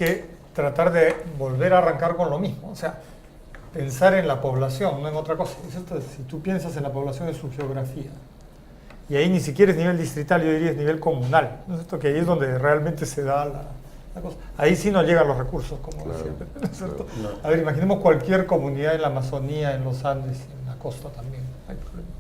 que tratar de volver a arrancar con lo mismo. O sea, pensar en la población, no en otra cosa. ¿Cierto? Si tú piensas en la población en su geografía, y ahí ni siquiera es nivel distrital, yo diría es nivel comunal, ¿no es cierto? Que ahí es donde realmente se da la cosa. Ahí sí no llegan los recursos, como decía Pepe, ¿no es cierto? No. A ver, imaginemos cualquier comunidad en la Amazonía, en los Andes, en la costa también, hay problemas.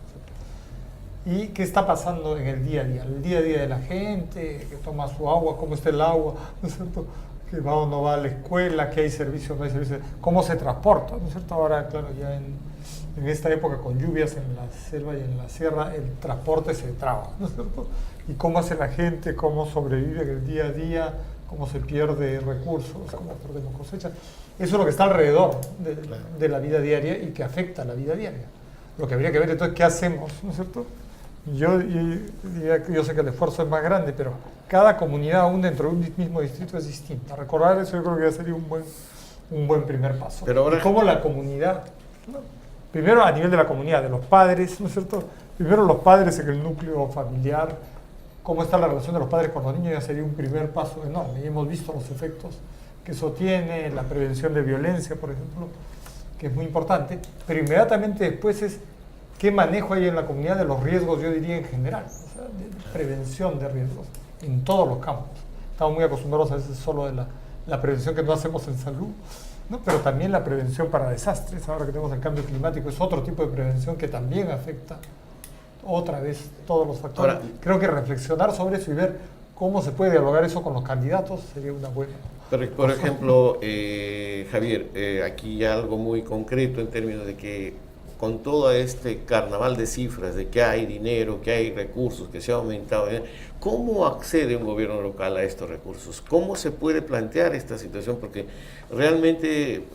¿Y qué está pasando en el día a día? El día a día de la gente, que toma su agua, cómo está el agua, ¿no es cierto? Que va o no va a la escuela, que hay servicio o no hay servicio, cómo se transporta, ¿no es cierto? Ahora, claro, ya en esta época con lluvias en la selva y en la sierra, el transporte se traba, ¿no es cierto? Y cómo hace la gente, cómo sobrevive en el día a día, cómo se pierde recursos, cómo perdemos cosechas. Eso es lo que está alrededor de la vida diaria y que afecta a la vida diaria. Lo que habría que ver entonces, ¿qué hacemos? ¿No es cierto? Yo sé que el esfuerzo es más grande, pero cada comunidad aún dentro de un mismo distrito es distinta. Recordar eso yo creo que ya sería un buen primer paso. Pero ahora, y cómo la comunidad, ¿no? Primero a nivel de la comunidad, de los padres, ¿no es cierto? Primero los padres en el núcleo familiar, cómo está la relación de los padres con los niños ya sería un primer paso enorme. Y hemos visto los efectos que eso tiene, la prevención de violencia, por ejemplo, que es muy importante, pero inmediatamente después es qué manejo hay en la comunidad de los riesgos, yo diría en general, o sea, de prevención de riesgos en todos los campos. Estamos muy acostumbrados a veces solo de la prevención que no hacemos en salud, ¿no? Pero también la prevención para desastres, ahora que tenemos el cambio climático, es otro tipo de prevención que también afecta otra vez todos los factores. Ahora, creo que reflexionar sobre eso y ver cómo se puede dialogar eso con los candidatos sería una buena. Por ejemplo, Javier, aquí hay algo muy concreto en términos de que con todo este carnaval de cifras, de que hay dinero, que hay recursos, que se ha aumentado, ¿cómo accede un gobierno local a estos recursos? ¿Cómo se puede plantear esta situación? Porque realmente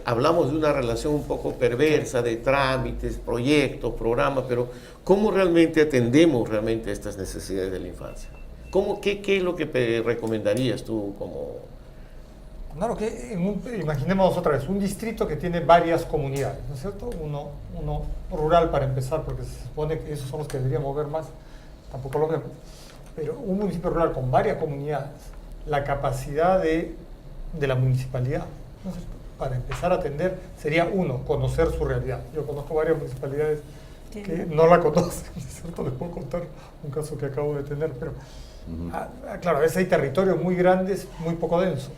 hablamos de una relación un poco perversa de trámites, proyectos, programas, pero ¿cómo realmente atendemos realmente estas necesidades de la infancia? ¿Qué es lo que recomendarías tú como...? Claro que imaginemos otra vez un distrito que tiene varias comunidades, ¿no es cierto? Uno rural para empezar, porque se supone que esos son los que deberíamos ver más, tampoco los vemos. Pero un municipio rural con varias comunidades, la capacidad de la municipalidad, ¿no es cierto? Para empezar a atender sería conocer su realidad. Yo conozco varias municipalidades que no la conocen, ¿no es cierto? Les puedo contar un caso que acabo de tener, pero claro, a veces hay territorios muy grandes, muy poco densos.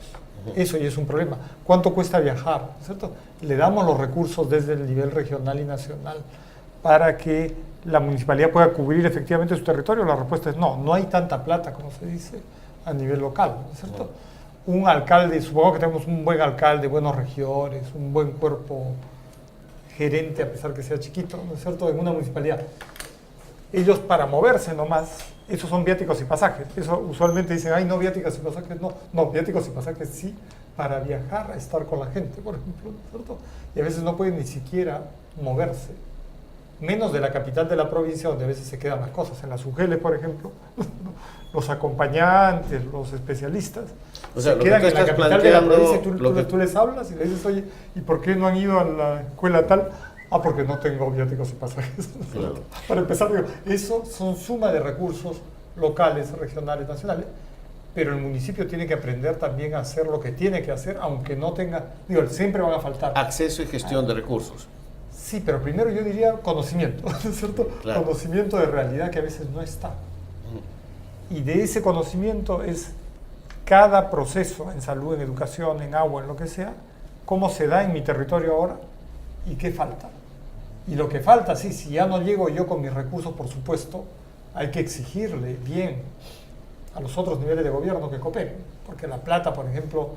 Eso ya es un problema. ¿Cuánto cuesta viajar? ¿Cierto? Le damos los recursos desde el nivel regional y nacional para que la municipalidad pueda cubrir efectivamente su territorio. La respuesta es no hay tanta plata como se dice a nivel local, ¿no es cierto? Un alcalde, supongo que tenemos un buen alcalde, buenos regidores, un buen cuerpo gerente, a pesar que sea chiquito, ¿no es cierto?, en una municipalidad. Ellos para moverse nomás, esos son viáticos y pasajes. Eso usualmente dicen, ay, no, viáticos y pasajes, no, viáticos y pasajes sí, para viajar a estar con la gente, por ejemplo, ¿no es cierto? Y a veces no pueden ni siquiera moverse, menos de la capital de la provincia, donde a veces se quedan las cosas. En las UGELES, por ejemplo, los acompañantes, los especialistas, o sea, se quedan en la capital de la provincia y tú les hablas y le dices, oye, ¿y por qué no han ido a la escuela tal? Porque no tengo viáticos y pasajes. Claro. Para empezar, digo, eso son suma de recursos locales, regionales, nacionales, pero el municipio tiene que aprender también a hacer lo que tiene que hacer, aunque no tenga, siempre van a faltar. Acceso y gestión de recursos. Sí, pero primero yo diría conocimiento, ¿no es cierto? Claro. Conocimiento de realidad que a veces no está. Y de ese conocimiento es cada proceso en salud, en educación, en agua, en lo que sea, cómo se da en mi territorio ahora y qué falta. Y lo que falta, sí, si ya no llego yo con mis recursos, por supuesto, hay que exigirle bien a los otros niveles de gobierno que cooperen. Porque la plata, por ejemplo,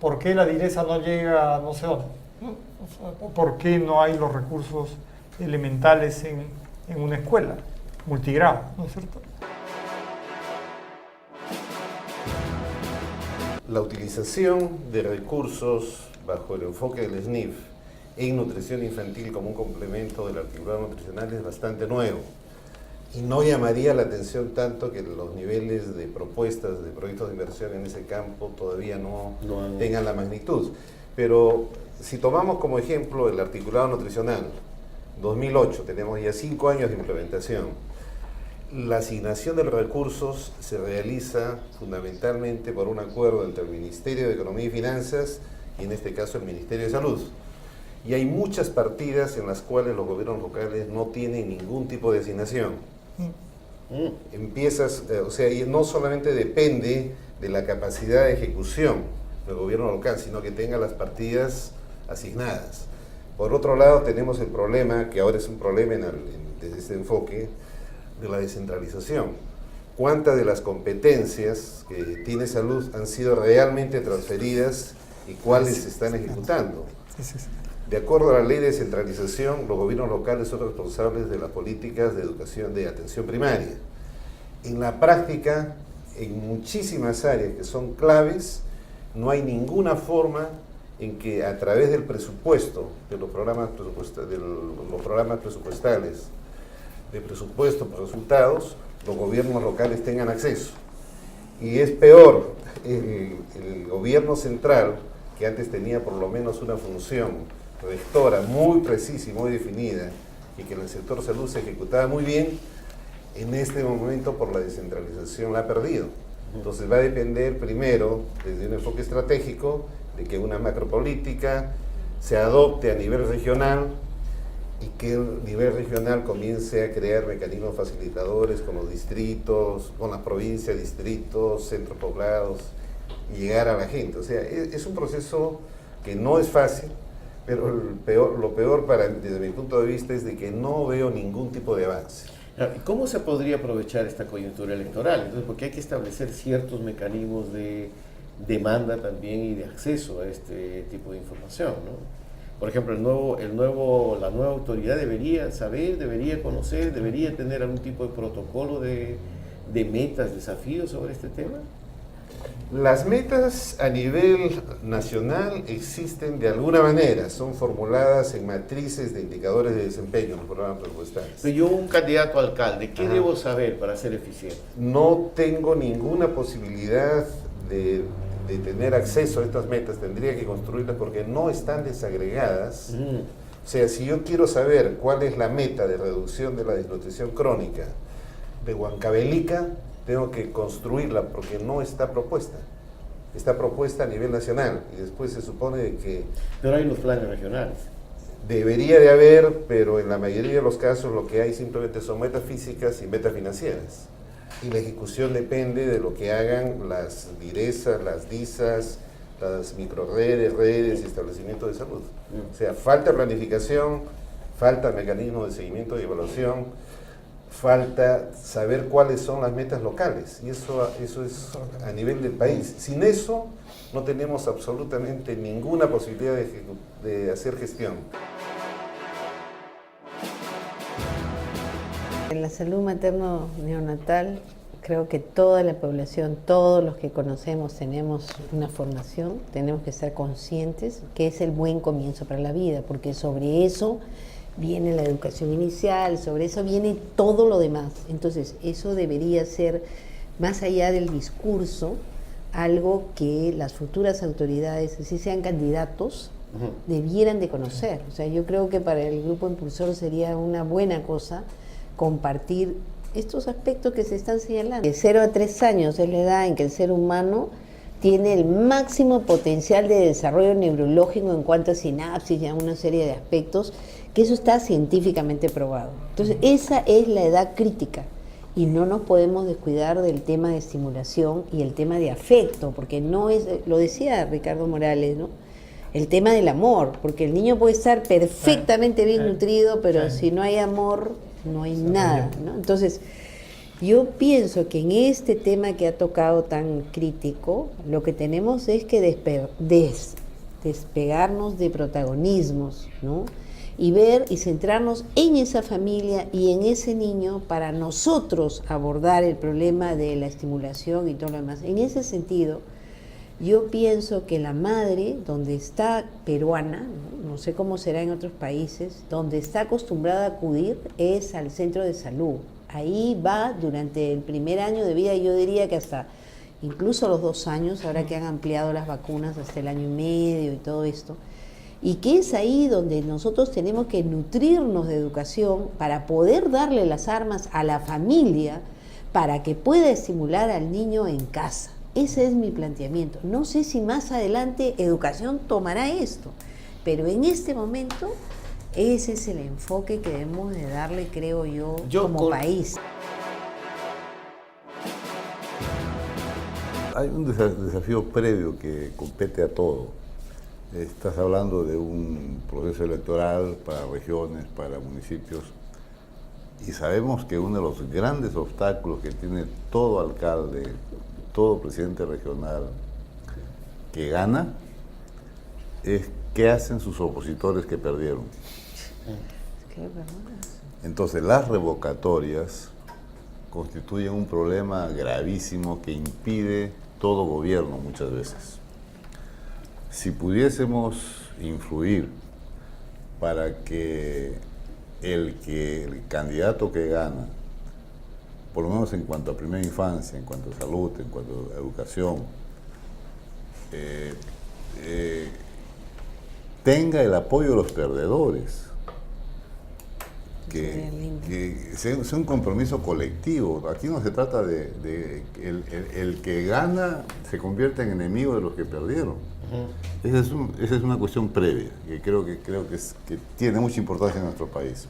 ¿por qué la direza no llega a no sé dónde? ¿No? ¿Por qué no hay los recursos elementales en una escuela multigrado? ¿No es cierto? La utilización de recursos bajo el enfoque del SNIF en nutrición infantil como un complemento del articulado nutricional es bastante nuevo y no llamaría la atención tanto que los niveles de propuestas de proyectos de inversión en ese campo todavía no tengan la magnitud. Pero si tomamos como ejemplo el articulado nutricional 2008, tenemos ya 5 años de implementación. La asignación de los recursos se realiza fundamentalmente por un acuerdo entre el Ministerio de Economía y Finanzas y en este caso el Ministerio de Salud. Y hay muchas partidas en las cuales los gobiernos locales no tienen ningún tipo de asignación. O sea, y no solamente depende de la capacidad de ejecución del gobierno local, sino que tenga las partidas asignadas. Por otro lado, tenemos el problema, que ahora es un problema desde este enfoque, de la descentralización. ¿Cuántas de las competencias que tiene salud han sido realmente transferidas y cuáles se están ejecutando? De acuerdo a la ley de descentralización, los gobiernos locales son responsables de las políticas de educación de atención primaria. En la práctica, en muchísimas áreas que son claves, no hay ninguna forma en que a través del presupuesto, de los programas presupuestales, de presupuesto por resultados, los gobiernos locales tengan acceso. Y es peor, el gobierno central, que antes tenía por lo menos una función rectora muy precisa y muy definida, y que en el sector salud se ejecutaba muy bien, en este momento por la descentralización la ha perdido. Entonces va a depender primero, desde un enfoque estratégico, de que una macropolítica se adopte a nivel regional y que el nivel regional comience a crear mecanismos facilitadores con los distritos, con las provincias, distritos, centros poblados, y llegar a la gente. O sea, es un proceso que no es fácil, pero lo peor desde mi punto de vista es de que no veo ningún tipo de avance. ¿Cómo se podría aprovechar esta coyuntura electoral? Entonces, porque hay que establecer ciertos mecanismos de demanda también y de acceso a este tipo de información, ¿no? Por ejemplo, la nueva autoridad debería saber, debería conocer, debería tener algún tipo de protocolo de metas, desafíos sobre este tema. Las metas a nivel nacional existen de alguna manera, son formuladas en matrices de indicadores de desempeño en los programas presupuestales. Pero yo, un candidato a alcalde, ¿qué debo saber para ser eficiente? No tengo ninguna posibilidad de tener acceso a estas metas, tendría que construirlas porque no están desagregadas. O sea, si yo quiero saber cuál es la meta de reducción de la desnutrición crónica de Huancavelica, tengo que construirla porque no está propuesta. Está propuesta a nivel nacional y después se supone que... Pero hay los planes regionales. Debería de haber, pero en la mayoría de los casos lo que hay simplemente son metas físicas y metas financieras. Y la ejecución depende de lo que hagan las DIRESAs, las DISAs, las microredes, redes y establecimientos de salud. O sea, falta planificación, falta mecanismos de seguimiento y evaluación, falta saber cuáles son las metas locales, y eso es a nivel del país. Sin eso no tenemos absolutamente ninguna posibilidad de hacer gestión. En la salud materno-neonatal creo que toda la población, todos los que conocemos tenemos una formación, tenemos que ser conscientes que es el buen comienzo para la vida, porque sobre eso viene la educación inicial, sobre eso viene todo lo demás. Entonces, eso debería ser, más allá del discurso, algo que las futuras autoridades, si sean candidatos, debieran de conocer. O sea, yo creo que para el Grupo Impulsor sería una buena cosa compartir estos aspectos que se están señalando. De 0 a 3 años es la edad en que el ser humano tiene el máximo potencial de desarrollo neurológico en cuanto a sinapsis y a una serie de aspectos, que eso está científicamente probado. Entonces, esa es la edad crítica y no nos podemos descuidar del tema de estimulación y el tema de afecto, porque no es, lo decía Ricardo Morales, ¿no? El tema del amor, porque el niño puede estar perfectamente bien nutrido, pero si no hay amor, no hay nada, ¿no? Entonces, yo pienso que en este tema que ha tocado tan crítico, lo que tenemos es que despegarnos de protagonismos, ¿no? Y ver y centrarnos en esa familia y en ese niño para nosotros abordar el problema de la estimulación y todo lo demás. En ese sentido, yo pienso que la madre, donde está peruana, no sé cómo será en otros países, donde está acostumbrada a acudir es al centro de salud. Ahí va durante el primer año de vida, yo diría que hasta incluso los 2 años, ahora que han ampliado las vacunas hasta el año y medio y todo esto. y que es ahí donde nosotros tenemos que nutrirnos de educación para poder darle las armas a la familia para que pueda estimular al niño en casa. Ese es mi planteamiento. No sé si más adelante educación tomará esto, pero en este momento ese es el enfoque que debemos de darle, creo yo como país. Hay un desafío previo que compete a todo. Estás hablando de un proceso electoral para regiones, para municipios, y sabemos que uno de los grandes obstáculos que tiene todo alcalde, todo presidente regional que gana, es qué hacen sus opositores que perdieron. Entonces las revocatorias constituyen un problema gravísimo que impide todo gobierno muchas veces. Si pudiésemos influir para que el candidato que gana, por lo menos en cuanto a primera infancia, en cuanto a salud, en cuanto a educación, tenga el apoyo de los perdedores, que sea un compromiso colectivo. Aquí no se trata de el que gana se convierte en enemigo de los que perdieron. Esa es una cuestión previa que creo que tiene mucha importancia en nuestro país.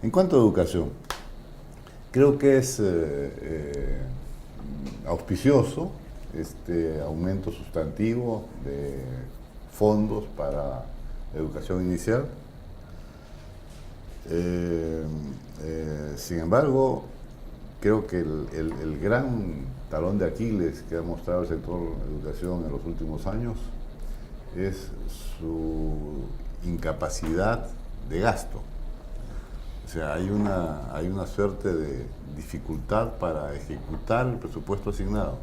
En cuanto a educación, creo que es auspicioso este aumento sustantivo de fondos para educación inicial. Sin embargo, creo que el gran talón de Aquiles que ha mostrado el sector de educación en los últimos años es su incapacidad de gasto. O sea, hay una suerte de dificultad para ejecutar el presupuesto asignado.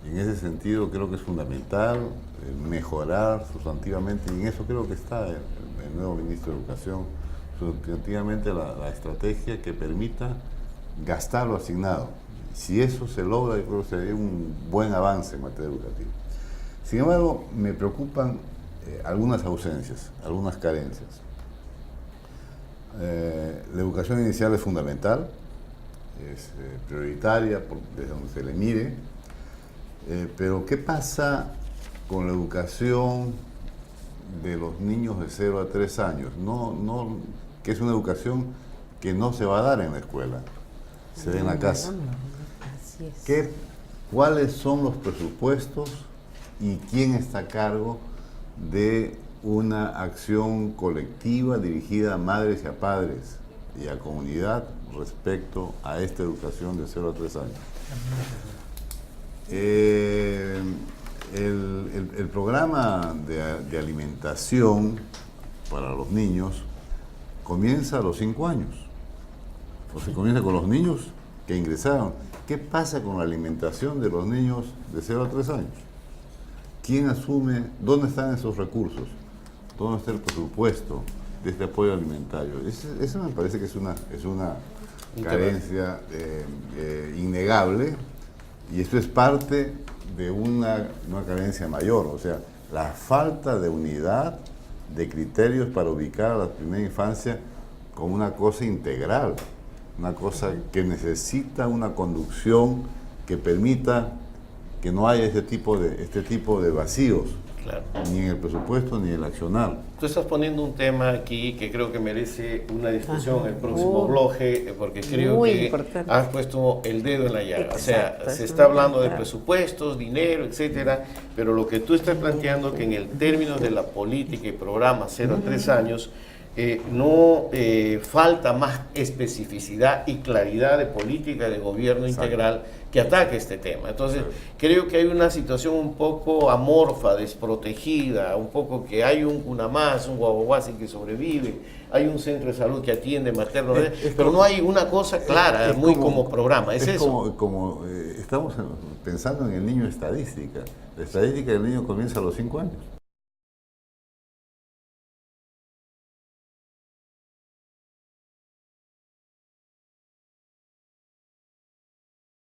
Y en ese sentido creo que es fundamental mejorar sustantivamente, y en eso creo que está el nuevo ministro de Educación, sustantivamente la estrategia que permita gastar lo asignado. Si eso se logra, yo creo que sería un buen avance en materia educativa. Sin embargo, me preocupan algunas ausencias, algunas carencias. La educación inicial es fundamental, es prioritaria desde donde se le mire, pero ¿qué pasa con la educación de los niños de 0 a 3 años? Que es una educación que no se va a dar en la escuela, se da en la casa. Así es. ¿Cuáles son los presupuestos y quién está a cargo de una acción colectiva dirigida a madres y a padres y a comunidad respecto a esta educación de 0 a 3 años? El programa de alimentación para los niños comienza a los 5 años. O se comienza con los niños que ingresaron. ¿Qué pasa con la alimentación de los niños de 0 a 3 años? ¿Quién asume? ¿Dónde están esos recursos? ¿Dónde está el presupuesto de este apoyo alimentario? Eso me parece que es una carencia innegable, y esto es parte de una carencia mayor, o sea, la falta de unidad de criterios para ubicar a la primera infancia como una cosa integral, una cosa que necesita una conducción que permita que no haya este tipo de vacíos, claro, ni en el presupuesto ni en el accionar. Tú estás poniendo un tema aquí que creo que merece una discusión en el próximo bloque, porque creo que importante. Has puesto el dedo en la llaga. Exacto, o sea, se está hablando de presupuestos, dinero, etcétera, pero lo que tú estás planteando, que en el término de la política y programa 0 a 3 años, no falta más especificidad y claridad de política de gobierno integral que ataque este tema. Entonces, creo que hay una situación un poco amorfa, desprotegida, un poco que hay un Cunamás, un Guaguaguasi que sobrevive, hay un centro de salud que atiende materno, pero no hay una cosa clara, muy como programa. ¿Es eso? Estamos pensando en el niño estadística. La estadística del niño comienza a los 5 años.